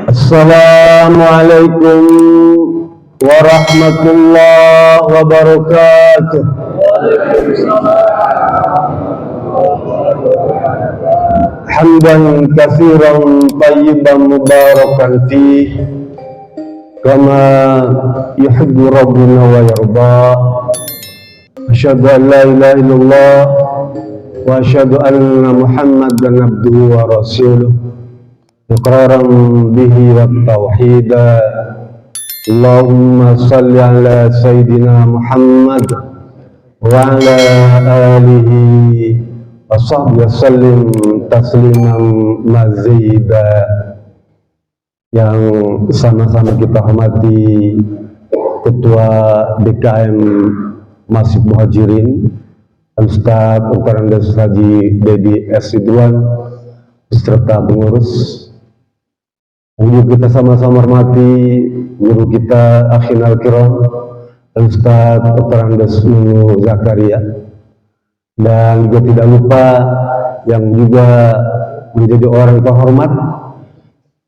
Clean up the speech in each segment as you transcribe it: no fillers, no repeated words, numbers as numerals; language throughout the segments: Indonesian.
Assalamualaikum warahmatullahi wabarakatuh. Hamdan katsiran tayyiban mubarakan fi kama yuhibbu rabbuna wa yarda. Asyhadu an la ilaha illallah wa asyhadu anna Muhammadan abduhu wa rasuluh. Iqraran bihi wa tauhida. Allahumma salli ala Sayyidina Muhammad wa ala alihi wa sahbihi wasallim tasliman mazida. Yang sama-sama kita hormati Ketua DKM Masjid Muhajirin Ustaz Ukarandes Haji Dedi S. Ridwan beserta pengurus. Yang kita sama-sama hormati guru kita Akhinal Kiram Ustaz Ukarandes Nunu Zakaria, dan juga tidak lupa yang juga menjadi orang terhormat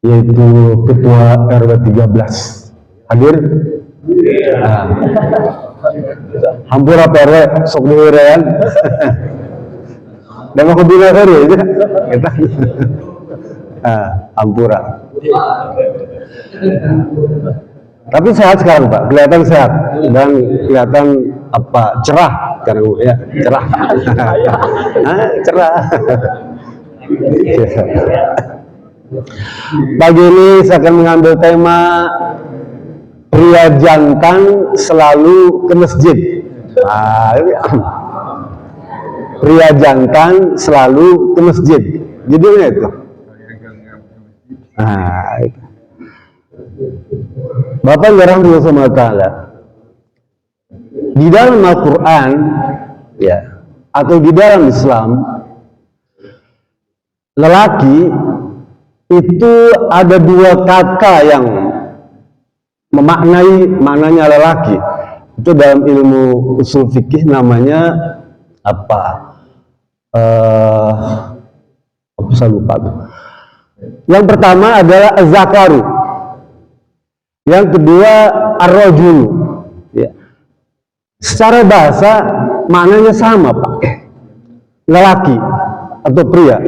yaitu Ketua RW 13 hadir. Hampura RW sok diurean dan aku bilang hari aja kita Hampura. Tapi sehat sekarang Pak, kelihatan sehat dan kelihatan cerah karena ya cerah. Cerah. Pagi ini saya akan mengambil tema pria jantan selalu ke masjid. Pria jantan selalu ke masjid. Judulnya itu. Itu. Bapak Subhanahu wa Ta'ala di dalam Al-Quran ya, atau di dalam Islam, lelaki itu ada dua kata yang maknanya lelaki. Itu dalam ilmu usul fikih namanya saya lupa tuh. Yang pertama adalah az-zakaru, yang kedua ar-rajulu. Ya. Secara bahasa maknanya sama Pak, lelaki atau pria,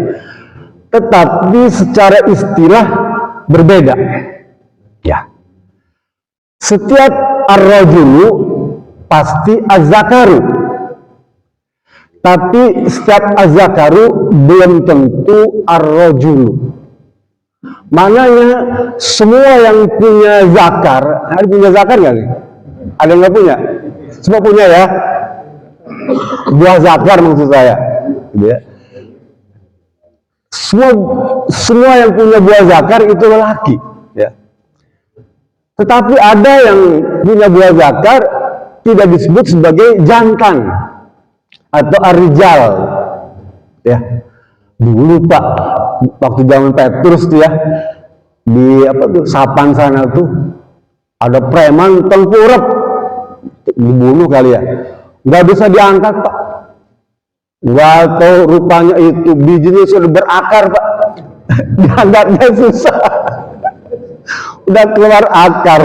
tetapi secara istilah berbeda. Ya. Setiap ar-rajulu pasti az-zakaru, tapi setiap az-zakaru belum tentu ar-rajulu. Maknanya semua yang punya zakar, ada punya zakar nggak nih? Ada yang nggak punya? Semua punya ya? Buah zakar maksud saya. Ya. Semua yang punya buah zakar itu lelaki. Ya. Tetapi ada yang punya buah zakar tidak disebut sebagai jantan atau ar-rijal. Ya. Dulu Pak, waktu zaman Petrus tuh ya, di Sapan sana tuh ada preman tengkurap, dibunuh kali ya, nggak bisa diangkat Pak, nggak tahu rupanya itu bijinya sudah berakar Pak, diangkatnya susah, udah keluar akar.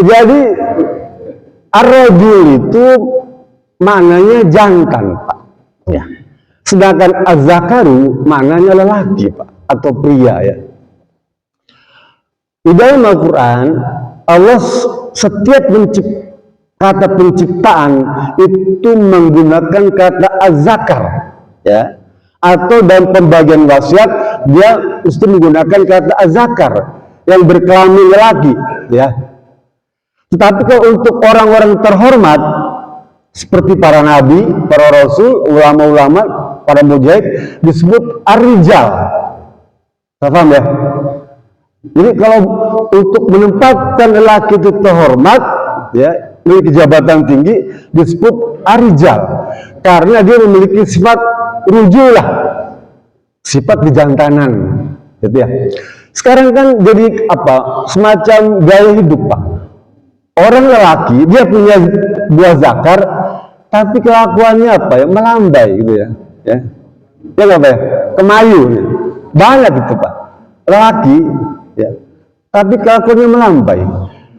Jadi ar-rajul itu maknanya jantan Pak. Ya. Sedangkan az-zakaru maknanya lelaki Pak, atau pria ya. Di dalam Al-Quran, Allah setiap kata penciptaan itu menggunakan kata az-zakar ya. Atau dalam pembagian wasiat dia mesti menggunakan kata az-zakar yang berkelamin lelaki ya. Tetapi kalau untuk orang-orang terhormat seperti para nabi, para rasul, ulama-ulama, para mujahid disebut ar-rijal. Paham ya? Jadi kalau untuk menempatkan lelaki itu terhormat ya, memiliki jabatan tinggi disebut ar-rijal karena dia memiliki sifat rujulah, sifat kejantanan gitu ya. Sekarang kan jadi semacam gaya hidup Pak. Orang lelaki dia punya buah zakar tapi kelakuannya apa ya, melambai gitu ya, ya nggak Pak ya, kemayu, banyak gitu Pak, lelaki, ya, tapi kelakuannya melambai.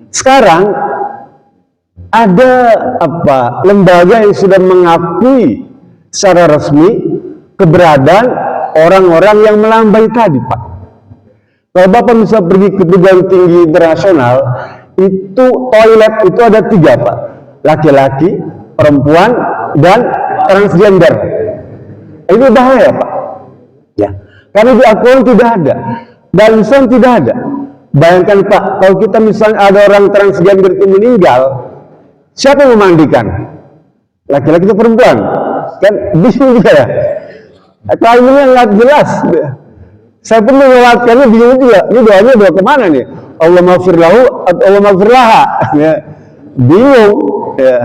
Sekarang ada apa, lembaga yang sudah mengakui secara resmi keberadaan orang-orang yang melambai tadi Pak. Kalau Bapak bisa pergi ke perguruan tinggi internasional, itu toilet itu ada 3 Pak, laki-laki, perempuan, dan transgender. Ini bahaya Pak, ya, karena di Al-Quran tidak ada, dan Islam tidak ada. Bayangkan Pak, kalau kita misalnya ada orang transgender itu meninggal, siapa yang memandikan? Laki-laki atau perempuan? Kan bingung juga ya. Kalimatnya nggak jelas. Saya pun melewatkannya bingung juga. Ini doanya doa kemana nih? Allah maghfir lahu atau Allah maghfir laha? Ya. Bingung. Ya.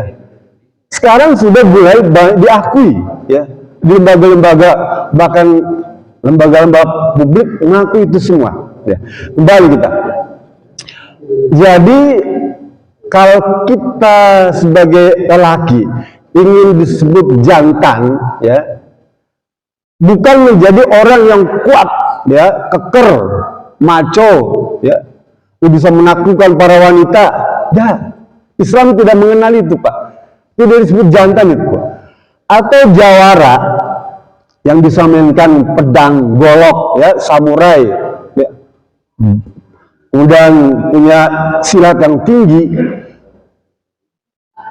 Sekarang sudah mulai diakui, ya, di lembaga-lembaga, bahkan lembaga-lembaga publik mengakui itu semua. Ya. Kembali kita. Jadi kalau kita sebagai lelaki ingin disebut jantan, ya, bukan menjadi orang yang kuat, ya, keker, maco, ya, bisa menaklukkan para wanita. Ya, Islam tidak mengenal itu Pak. Tidak disebut jantan itu Pak. Atau jawara yang bisa mainkan pedang, golok, ya, samurai, ya, kemudian punya silat yang tinggi,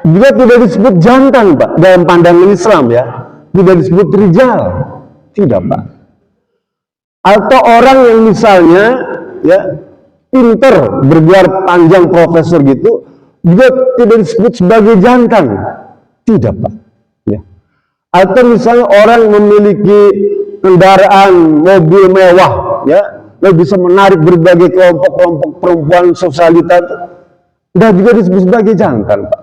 juga tidak disebut jantan Pak dalam pandangan Islam, ya. Tidak disebut rijal, tidak Pak. Atau orang yang misalnya, ya, pinter, bergelar panjang profesor gitu, juga tidak disebut sebagai jantan, tidak Pak, ya. Atau misalnya orang memiliki kendaraan mobil mewah, ya, yang bisa menarik berbagai kelompok-kelompok perempuan sosialita, dan juga disebut sebagai jantan Pak.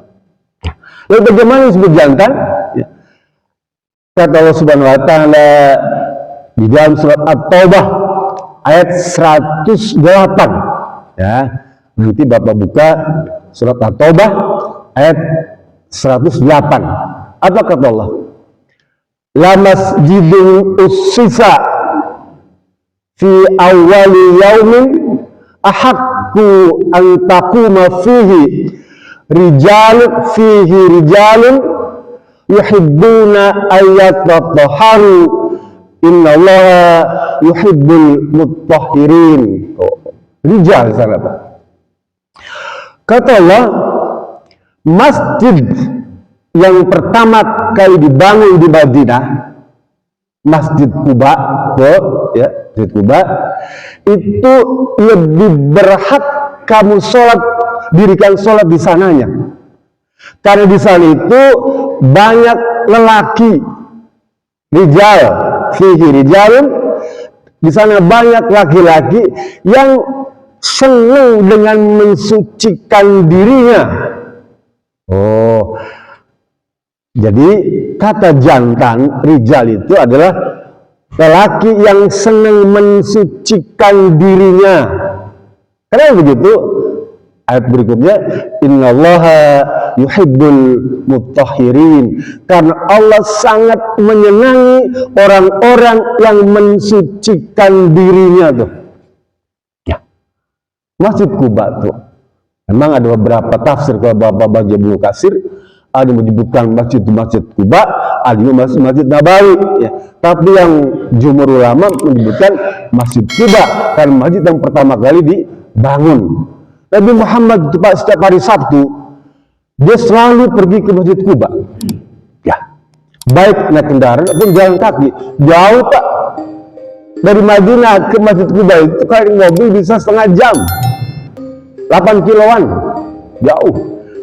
Lalu bagaimana disebut jantan? Ya. Kata Allah Subhanahu wa Ta'ala di dalam surat At-Taubah ayat 108. Ya, nanti Bapak buka surat At-Taubah ayat 108. Apa kata Allah? La masjidun ussisa fi awwali yaumin ahaqqu an taquma fihi rijalun yuhibbuna ayyatatahharu innallaha yuhibbul mutahhirin. Rijal sana Pak. Kata Allah, masjid yang pertama kali dibangun di Madinah, Masjid Quba, ya, Masjid Quba, itu lebih berhak kamu dirikan sholat di sananya, karena di sana itu banyak lelaki, rijal, fihi rijalun, di sana banyak laki-laki yang senang dengan mensucikan dirinya. Oh, jadi kata jantan, rijal itu adalah lelaki yang senang mensucikan dirinya. Kenapa begitu? Ayat berikutnya, innallaha yuhibbul mutahhirin, karena Allah sangat menyenangi orang-orang yang mensucikan dirinya tuh. Ya. Masjid Quba tuh memang ada beberapa tafsir. Kalau Bapak baca Ibnu Katsir, ada menyebutkan masjid Quba, ada juga masjid Nabawi, ya. Tapi yang jumhur ulama menyebutkan Masjid Quba karena masjid yang pertama kali dibangun. Nabi Muhammad itu Pak, setiap hari Sabtu dia selalu pergi ke Masjid Quba, ya, baik naik kendaraan ataupun jalan kaki. Jauh Pak, dari Madinah ke Masjid Quba itu kayak mobil bisa setengah jam, 8 kiloan, jauh.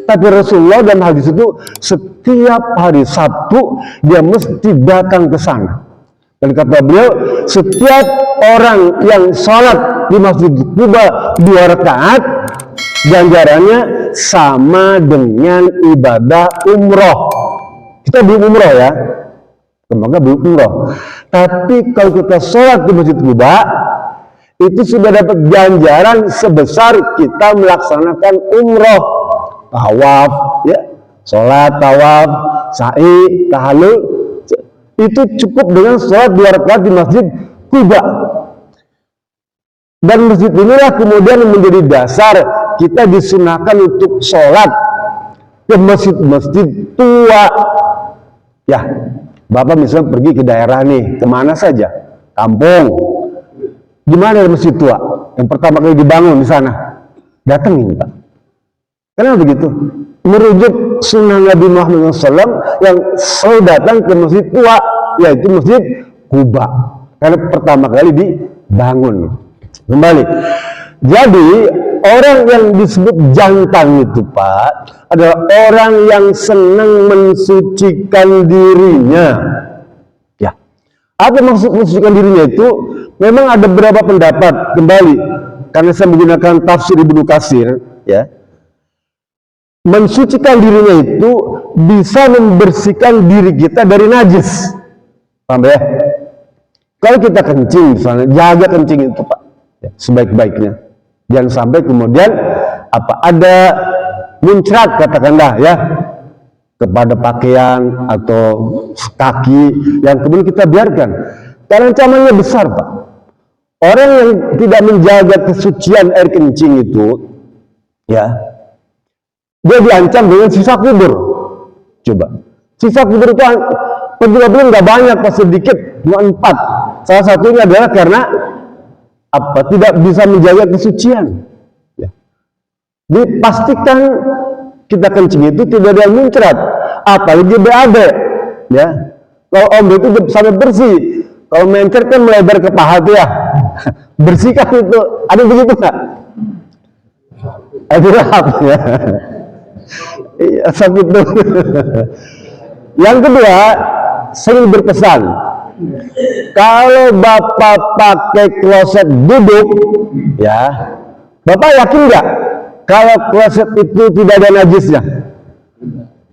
Tapi Rasulullah dan hadis itu setiap hari Sabtu dia mesti datang ke sana. Dan kata beliau, setiap orang yang sholat di Masjid Quba 2 rakaat, ganjarannya sama dengan ibadah umroh. Kita belum umroh ya, semoga belum umroh. Tapi kalau kita sholat di Masjid Quba, itu sudah dapat ganjaran sebesar kita melaksanakan umroh. Tawaf, ya, sholat, tawaf, sa'i, tahalul, itu cukup dengan sholat 2 rakaat di Masjid Quba. Dan masjid inilah kemudian menjadi dasar kita disunahkan untuk sholat ke masjid-masjid tua. Ya, Bapak misalnya pergi ke daerah nih, kemana saja, kampung, gimana ada masjid tua yang pertama kali dibangun di sana, datengin Pak. Kenapa begitu? Merujuk sunnah Nabi Muhammad SAW yang selalu datang ke masjid tua, yaitu Masjid Quba, karena pertama kali dibangun. Kembali, jadi orang yang disebut jantan itu Pak adalah orang yang senang mensucikan dirinya. Ya, apa maksud mensucikan dirinya itu? Memang ada beberapa pendapat. Kembali, karena saya menggunakan tafsir Ibnu Katsir, ya, mensucikan dirinya itu bisa membersihkan diri kita dari najis. Paham ya? Kalau kita kencing misalnya, jaga kencing itu Pak, ya, sebaik-baiknya. Jangan sampai kemudian ada muncrat katakanlah ya kepada pakaian atau kaki yang kemudian kita biarkan. Karena ancamannya besar Pak. Orang yang tidak menjaga kesucian air kencing itu, ya, dia diancam dengan sisa kubur. Coba, sisa kubur itu belum nggak banyak, pas sedikit, cuma 4. Salah satunya adalah karena tidak bisa menjaga kesucian. Ya. Dipastikan kita kencing itu tidak ada yang muncrat, apalagi BAB. Ya, kalau om itu sampai bersih, kalau mencret kan melebar ke paha tuh ya. Bersihkan itu, ada begitu nggak? Itu ya. Iya, sakit tuh. Yang kedua, saya berpesan, kalau Bapak pakai kloset duduk, ya, Bapak yakin nggak kalau kloset itu tidak ada najisnya?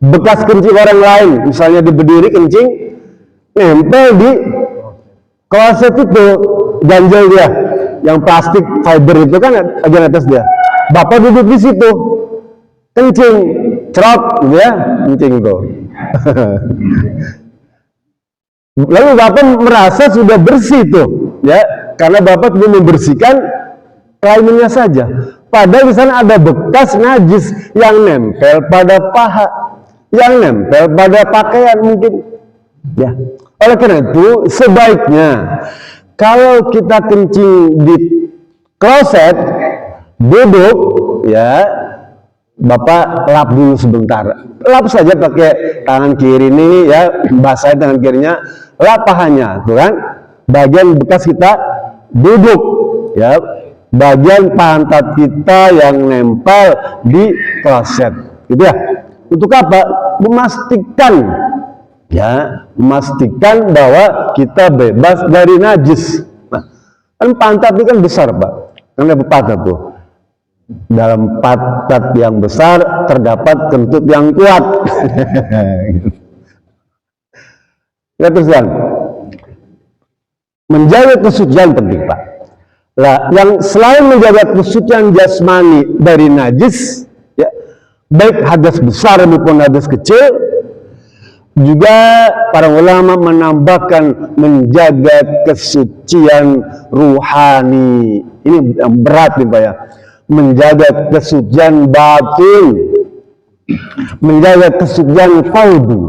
Bekas kencing orang lain, misalnya di berdiri kencing, nempel di kloset itu, ganjel dia, yang plastik fiber itu kan ada atas dia. Bapak duduk di situ, kencing, cerot, gitu ya, kencing tuh. Lalu Bapak merasa sudah bersih tuh, ya, karena Bapak cuma membersihkan kliennya saja. Padahal di sana ada bekas najis yang nempel pada paha, yang nempel pada pakaian mungkin. Ya, oleh karena itu sebaiknya kalau kita kencing di kloset duduk, ya, Bapak lap dulu sebentar, lap saja pakai tangan kiri ini ya, basahin tangan kirinya, lap pahanya, tuh kan, bagian bekas kita duduk, ya, bagian pantat kita yang nempel di kloset, gitu ya. Untuk apa? Memastikan, ya, memastikan bahwa kita bebas dari najis. Nah, kan pantat ini kan besar Pak, kan ada pepatah tuh. Dalam pantat yang besar terdapat kentut yang kuat. Ya, teruskan. Menjaga kesucian penting Pak. Lah, yang selain menjaga kesucian jasmani dari najis, ya, baik hadas besar maupun hadas kecil, juga para ulama menambahkan menjaga kesucian ruhani. Ini yang berat nih Pak ya. Menjaga kesucian batin, menjaga kesucian qalbi.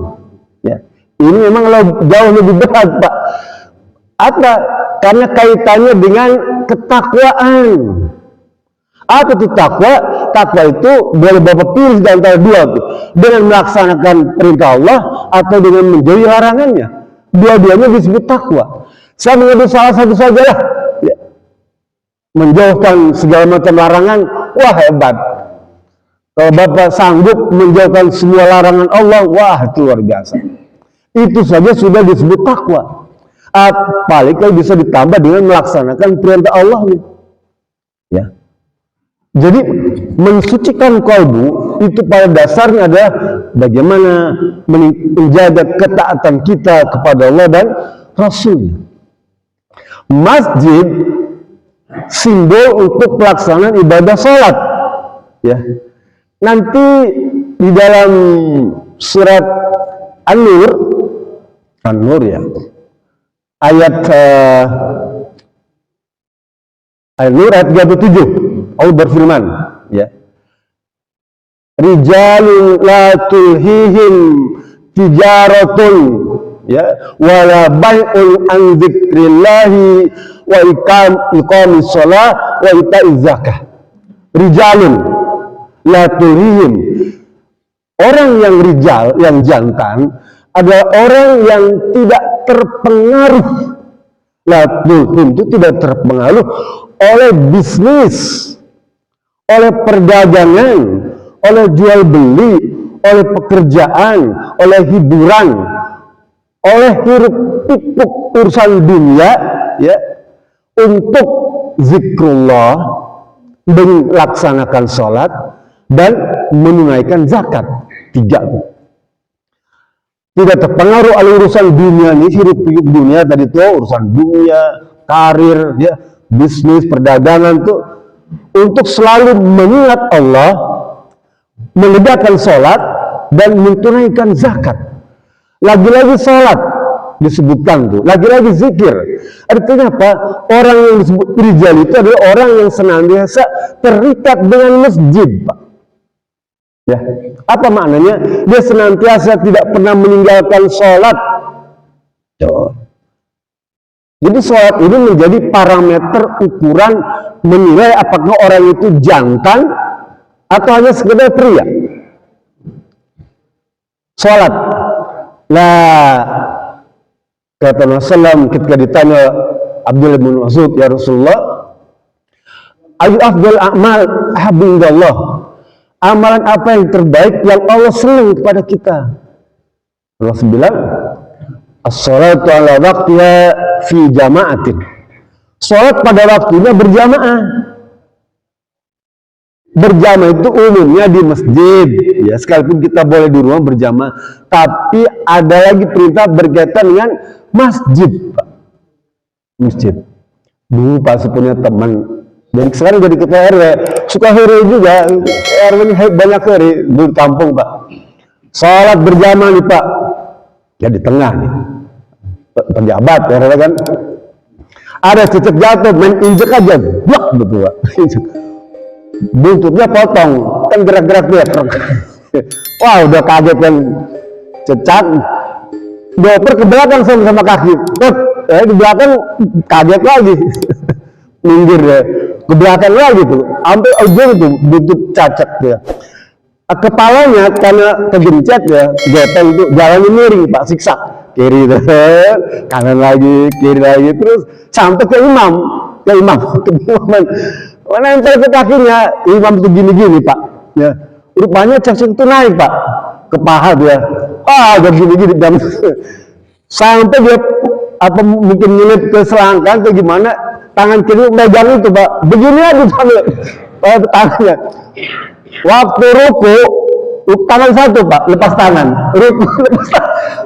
Ya. Ini memang jauh lebih berat Pak. Apa? Karena kaitannya dengan ketakwaan. Apa itu takwa? Takwa itu boleh Bapak pilih di antara dua tuh. Dengan melaksanakan perintah Allah atau dengan menjauhi larangannya. Dua-duanya disebut takwa. Saya mengambil salah satu sajalah. Ya. Menjauhkan segala macam larangan, wah hebat. Kalau Bapak sanggup menjauhkan semua larangan Allah, wah itu luar biasa. Itu saja sudah disebut takwa. Apalagi kalau bisa ditambah dengan melaksanakan perintah Allah. Ya. Jadi mensucikan kalbu itu pada dasarnya adalah bagaimana menjaga ketaatan kita kepada Allah dan Rasulnya. Masjid simbol untuk pelaksanaan ibadah sholat. Ya. Nanti di dalam surat An-Nur, An-Nur ya, ayat An-Nur ayat 37, Allah berfirman, ya, rijalun la tulhihim tijaratun, ya, wala bai'un an dzikrillahi wa iqamis shalah wa ita'iz zakah. Rijalun la tulhihim, orang yang rijal, yang jantan adalah orang yang tidak terpengaruh, la tulhihim itu tidak terpengaruh oleh bisnis, oleh perdagangan, oleh jual beli, oleh pekerjaan, oleh hiburan, oleh hiruk pikuk urusan dunia, ya, untuk zikrullah, melaksanakan sholat dan menunaikan zakat. 3. Tidak terpengaruh oleh urusan dunia ini, hiruk pikuk dunia tadi itu, urusan dunia, karir, ya, bisnis, perdagangan tuh, untuk selalu mengingat Allah, menegakkan sholat dan menunaikan zakat. Lagi-lagi sholat disebutkan tuh, lagi-lagi zikir. Artinya apa? Orang yang disebut rijal itu adalah orang yang senantiasa terikat dengan masjid, Pak. Ya, apa maknanya? Dia senantiasa tidak pernah meninggalkan sholat. Jadi sholat ini menjadi parameter ukuran menilai apakah orang itu jantan atau hanya sekedar pria. Sholat. Nah, kata Rasulullah ketika ditanya Abdullah bin Mas'ud, ya Rasulullah, ayu afdal a'mal habibullah, amalan apa yang terbaik yang Allah senang kepada kita? Rasul bilang, as-salatu ala waqtiha fi jama'atin. Salat pada waktunya berjamaah. Berjamaah itu umumnya di masjid, ya, sekalipun kita boleh di rumah berjamaah, tapi ada lagi perintah berkaitan dengan masjid, Pak. Masjid. Dulu Pak punya teman, dan sekarang jadi ketua RW, suka hore juga, RW ini banyak hore di kampung, Pak. Salat berjamaah nih, Pak, ya di tengah nih, pejabat RW kan, ada cicak jatuh, main injek aja, blok betul, Pak. Buntutnya potong, kan gerak-gerak dia. Wah, udah kaget kan, cecak, dioper ke belakang sama kaki, di belakang kaget lagi, minggir ya, ke belakang lagi tuh, sampai ujung tuh buntut cacat ya. Kepalanya karena kegencet ya, gepeng itu jalannya miring, Pak, siksa kiri tuh, kanan lagi, kiri lagi, terus sampai ke imam, nempel ke kakinya, imam tuh gini-gini, Pak, ya, rupanya cacing itu naik, Pak, ke paha dia, udah gini-gini, sampai dia apa mungkin nyelip ke selangkang atau gimana, tangan kiri megang itu, Pak, begini aja sampai tangannya, waktu ruku tangan satu, Pak, lepas tangan,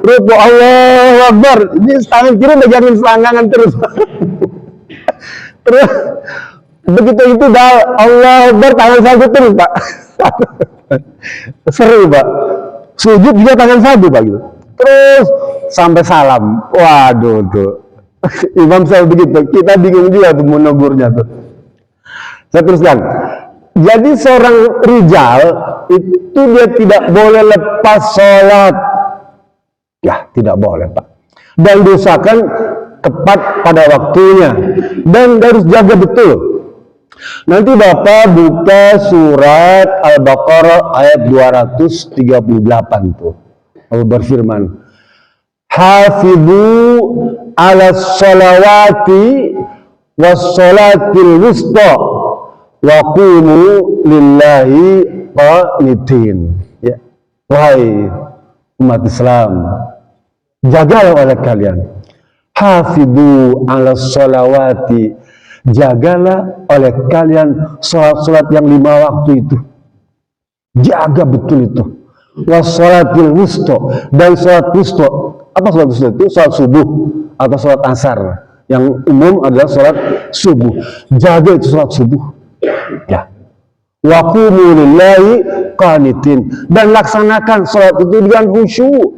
ruku Allahu Akbar, ini tangan kiri megangin selangkangan terus. Terus begitu itu dah Allah Akbar, tangan satu terus, Pak. Seru, Pak. Sujud juga tangan satu, Pak, gitu. Terus sampai salam. Waduh tuh. Imam saya begitu, kita bingung juga tuh menegurnya tuh. Saya teruskan. Jadi seorang rijal itu dia tidak boleh lepas sholat. Ya, tidak boleh, Pak. Dan diusahakan tepat pada waktunya. Dan harus jaga betul. Nanti Bapak buka surat Al-Baqarah ayat 238 tuh. Allah berfirman, Hafidhu ala sholawati was sholatil wusta wa qumu lillahi qanitin. Ya. Wahai umat Islam, jagalah oleh kalian. Hafidhu ala sholawati, jagalah oleh kalian sholat-sholat yang 5 waktu itu. Jaga betul itu. Wassalatil wusta, dan sholat wusta. Apa sholat wusta itu? Sholat subuh atau sholat asar. Yang umum adalah sholat subuh. Jaga itu sholat subuh. Ya. Wa qumu lillahi qanitin, dan laksanakan sholat itu dengan khusyuk.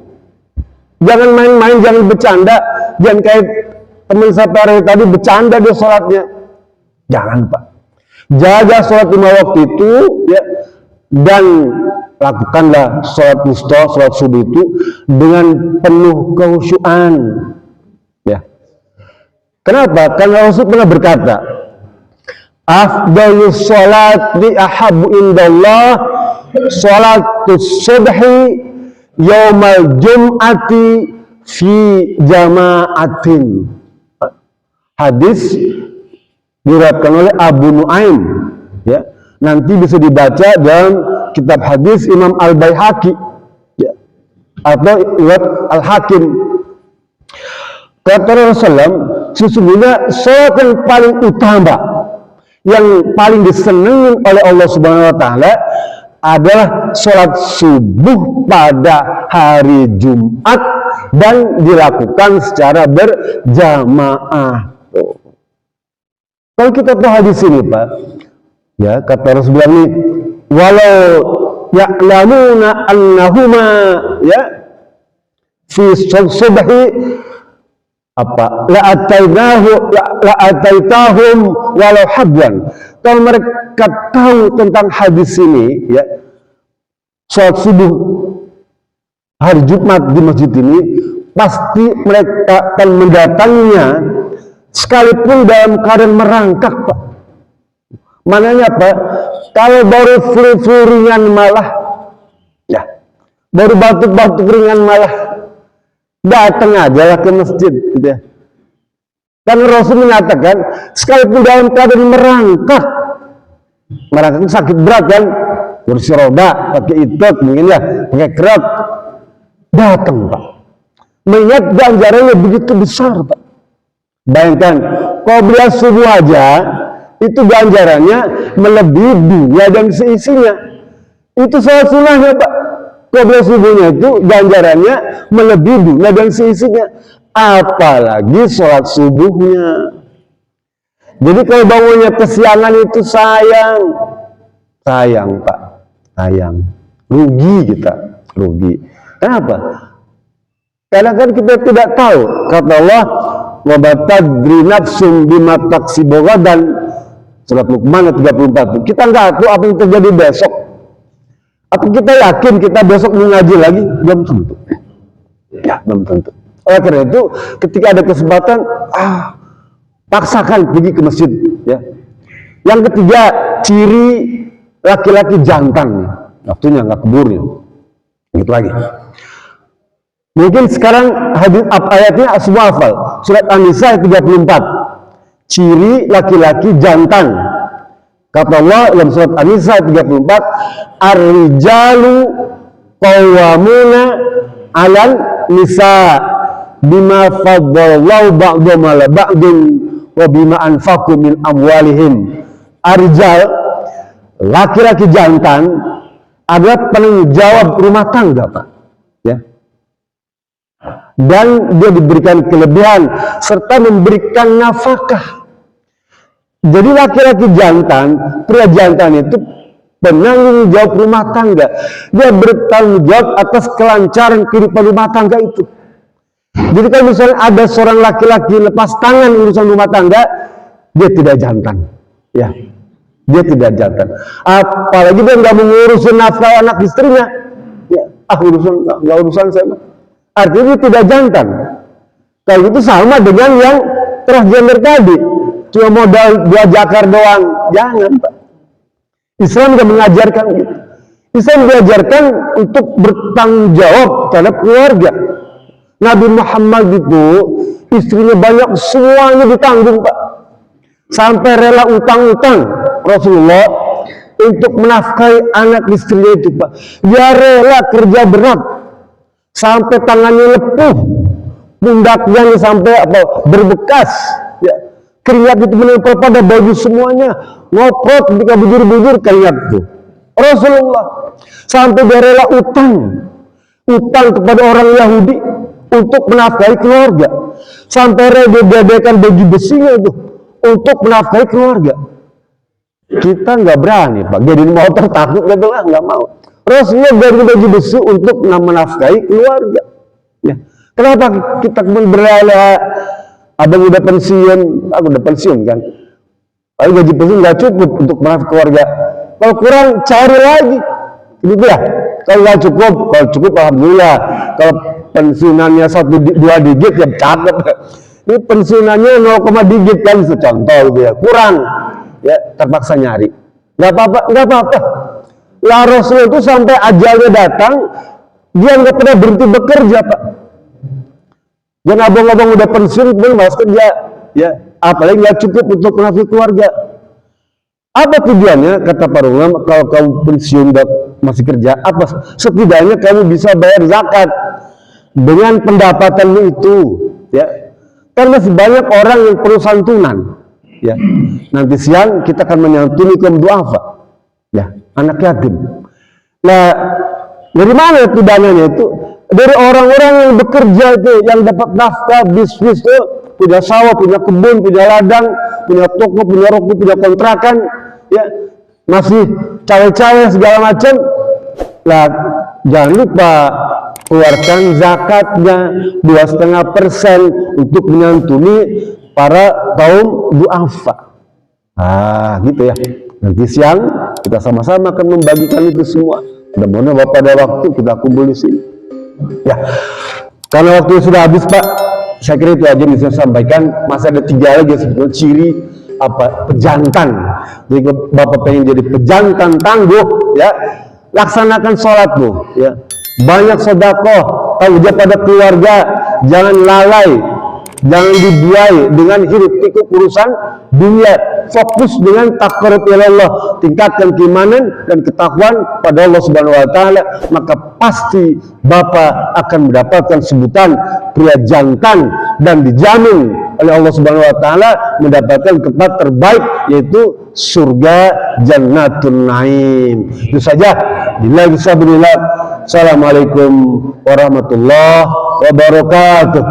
Jangan main-main, jangan bercanda, jangan kayak teman saya tadi bercanda dia sholatnya. Jangan Pak. Jaga sholat 5 waktu itu ya, dan lakukanlah sholat wusta, sholat subuh itu dengan penuh kekhusyuan. Ya. Kenapa? Karena Rasul pernah berkata, afdalus sholati ahabbu indallah sholatus subhi yaumal jum'ati fi jama'atin. Hadis diriwayatkan oleh Abu Nuaim, ya. Nanti bisa dibaca dalam kitab hadis Imam Al-Baihaqi, ya, atau riwayat Al-Hakim. Kata Rasulullah, sesungguhnya sholat yang paling utama, yang paling disenangi oleh Allah Subhanahu Wa Taala adalah sholat subuh pada hari Jumat dan dilakukan secara berjamaah. Kalau kita tahu hadis ini Pak, ya, kata Rasulullah ini, walau ya'lamuna annahuma ya fi subhi apa la ataitahum walau habwan. Kalau mereka tahu tentang hadis ini, ya, sholat subuh hari Jumat di masjid ini, pasti mereka akan mendatanginya sekalipun dalam keadaan merangkak Pak. Mananya Pak, kalau baru flu ringan malah, ya, baru batuk-batuk ringan malah, datang aja lah ke masjid, gitu ya. Dan Rasul menyatakan, sekalipun dalam keadaan merangkak sakit berat kan, kursi roda, pakai itot, mungkin ya, pakai krok, datang Pak. Mengingat ganjarannya begitu besar Pak. Bayangkan, kalau beliau subuh aja, itu ganjarannya melebihi dunia dan seisinya. Itu sholat sunnahnya Pak. Kalau subuhnya itu ganjarannya melebihi dunia dan seisinya. Apalagi sholat subuhnya. Jadi kalau bangunnya kesiangan itu sayang. Sayang Pak. Sayang. Rugi kita. Rugi. Kenapa? Karena kan kita tidak tahu. Kata Allah, wa batadri nafsum bima taksibu ghadan, surat Luqman 34. Kita nggak tahu apa yang terjadi besok. Apa kita yakin kita besok mengaji lagi? Belum tentu. Ya, belum tentu. Oleh karena itu, ketika ada kesempatan, paksakan pergi ke masjid. Ya. Yang ketiga, ciri laki-laki jantan. Waktunya nggak kebur. Gitu lagi. Mungkin sekarang hadis ayatnya semua hafal. Surat An-Nisa 34. Ciri laki-laki jantan. Kata Allah dalam surat An-Nisa 34, ar-rijalu qawwamuna 'alal nisa bima faddalallahu ba'dhum 'ala ba'din wa bima anfaqu min amwalihim. Ar-rijal, laki-laki jantan, adalah penanggung jawab rumah tangga Pak. Ya. Dan dia diberikan kelebihan serta memberikan nafkah. Jadi laki-laki jantan, pria jantan itu penanggung jawab rumah tangga. Dia bertanggung jawab atas kelancaran kehidupan rumah tangga itu. Jadi kalau misalnya ada seorang laki-laki lepas tangan urusan rumah tangga, dia tidak jantan. Ya, dia tidak jantan. Apalagi dia nggak mengurusin nafkah anak istrinya. Ya, nggak urusan saya. Artinya dia tidak jantan. Kalau itu sama dengan yang transgender tadi, cuma modal dua jakar doang. Jangan Pak. Islam tidak mengajarkan gitu. Islam mengajarkan untuk bertanggung jawab terhadap keluarga. Nabi Muhammad itu istrinya banyak, semuanya ditanggung Pak. Sampai rela utang-utang Rasulullah untuk menafkahi anak istrinya itu Pak. Dia rela kerja berat sampai tangannya lepuh, pundaknya sampai berbekas, ya. Keringat itu menempel pada baju semuanya, ngoprot ketika bujur-bujur keringat itu. Rasulullah sampai dia rela utang kepada orang Yahudi untuk menafkahi keluarga, sampai rela dia baju besinya itu untuk menafkahi keluarga. Kita nggak berani Pak, jadi motor takut nggak mau. Rasulullah dari baju besi untuk menafkahi keluarga. Ya. Kenapa kita berlala? Abang udah pensiun, aku udah pensiun kan. Kalau gaji pensiun nggak cukup untuk menafkahi keluarga. Kalau kurang cari lagi, gitu ya. Kalau nggak cukup, kalau cukup alhamdulillah. Kalau pensiunannya 1-2 digit ya cakep. Ini pensiunannya 0, digit kan, itu contoh gitu ya. Kurang, ya terpaksa nyari. Nggak apa-apa, nggak apa-apa. Lah Rasul itu sampai ajalnya datang, dia nggak pernah berhenti bekerja, Pak. Dan abang-abang udah pensiun, belum malas kerja, ya. Apalagi nggak cukup untuk menafkahi keluarga. Apa tujuannya? Kata para ulama, kalau kamu pensiun masih kerja, apa? Setidaknya kamu bisa bayar zakat dengan pendapatanmu itu, ya. Kan masih banyak orang yang perlu santunan, ya. Nanti siang kita akan menyantuni kaum duafa, ya, anak yatim. Nah, dari mana itu dananya itu? Dari orang-orang yang bekerja itu, yang dapat nafkah, bisnis itu, punya sawah, punya kebun, punya ladang, punya toko, punya ruko, punya kontrakan, ya, masih cawe-cawe segala macam. Lah, jangan lupa keluarkan zakatnya 2,5% untuk menyantuni para kaum duafa. Gitu ya. Nanti siang kita sama-sama akan membagikan itu semua. Mudah-mudahan Bapak ada waktu kita kumpul di sini. Ya, karena waktu sudah habis Pak, saya kira itu aja yang bisa saya sampaikan. Masih ada 3 lagi sebetulnya ciri pejantan. Jadi Bapak pengen jadi pejantan tangguh, ya, laksanakan sholatmu, ya, banyak sedekah, tanggung jawab pada keluarga, jangan lalai, jangan dibuai dengan hiruk pikuk urusan dunia. Fokus dengan taqarrub ila Allah, tingkatkan keimanan dan ketakwaan pada Allah Subhanahu wa taala, maka pasti Bapak akan mendapatkan sebutan pria jantan dan dijamin oleh Allah Subhanahu wa taala mendapatkan tempat terbaik, yaitu surga Jannatun Naim. Itu saja. Billahi bismillah. Assalamualaikum warahmatullahi wabarakatuh.